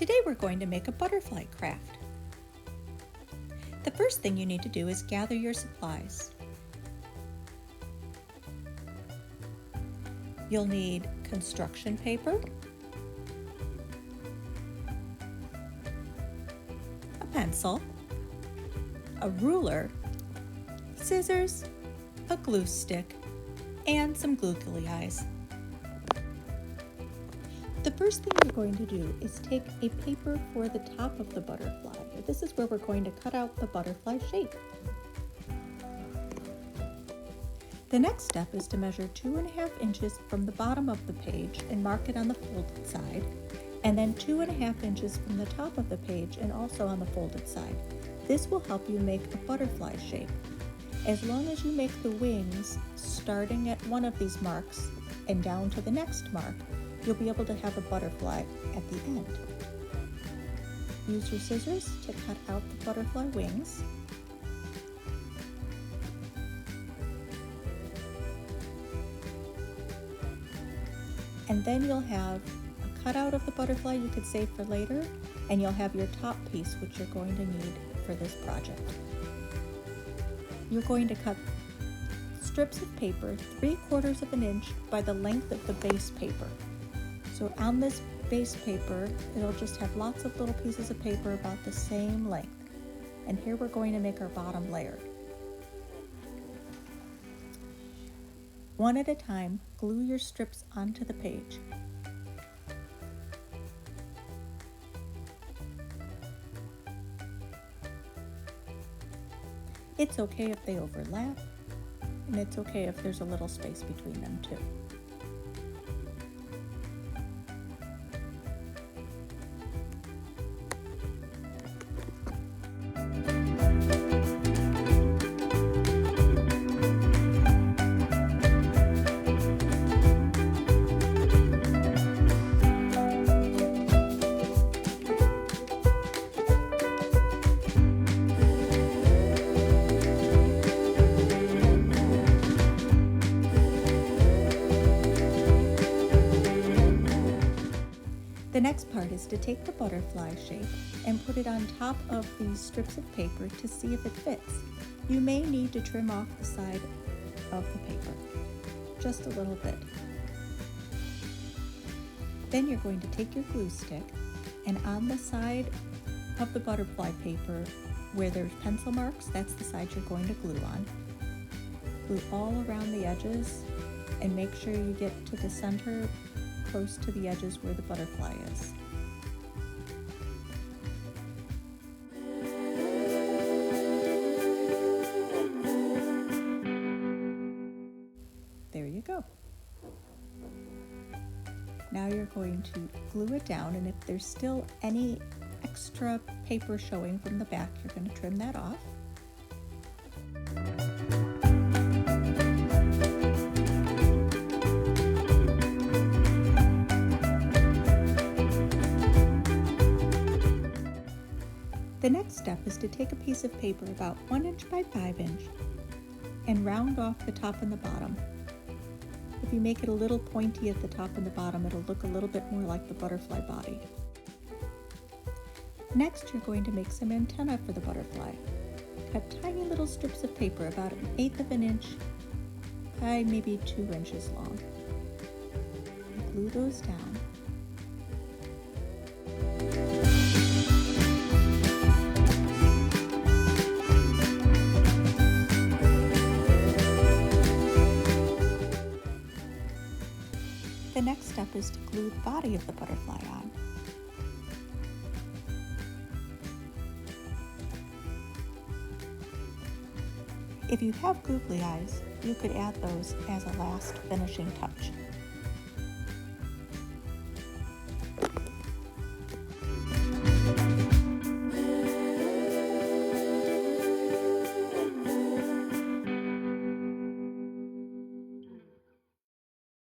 Today we're going to make a butterfly craft. The first thing you need to do is gather your supplies. You'll need construction paper, a pencil, a ruler, scissors, a glue stick, and some googly eyes. The first thing we're going to do is take a paper for the top of the butterfly. This is where we're going to cut out the butterfly shape. The next step is to measure 2.5 inches from the bottom of the page and mark it on the folded side, and then 2.5 inches from the top of the page and also on the folded side. This will help you make a butterfly shape. As long as you make the wings starting at one of these marks and down to the next mark, you'll be able to have a butterfly at the end. Use your scissors to cut out the butterfly wings. And then you'll have a cutout of the butterfly you could save for later, and you'll have your top piece, which you're going to need for this project. You're going to cut strips of paper 3/4 of an inch by the length of the base paper. So on this base paper, it'll just have lots of little pieces of paper about the same length. And here we're going to make our bottom layer. One at a time, glue your strips onto the page. It's okay if they overlap, and it's okay if there's a little space between them too. The next part is to take the butterfly shape and put it on top of these strips of paper to see if it fits. You may need to trim off the side of the paper, just a little bit. Then you're going to take your glue stick, and on the side of the butterfly paper where there's pencil marks, that's the side you're going to glue on. Glue all around the edges and make sure you get to the center close to the edges where the butterfly is. There you go. Now you're going to glue it down, and if there's still any extra paper showing from the back, you're going to trim that off. The next step is to take a piece of paper about 1 inch by 5 inch and round off the top and the bottom. If you make it a little pointy at the top and the bottom, it'll look a little bit more like the butterfly body. Next, you're going to make some antennae for the butterfly. Cut tiny little strips of paper about 1/8 of an inch by maybe 2 inches long. Glue those down. The next step is to glue the body of the butterfly on. If you have googly eyes, you could add those as a last finishing touch.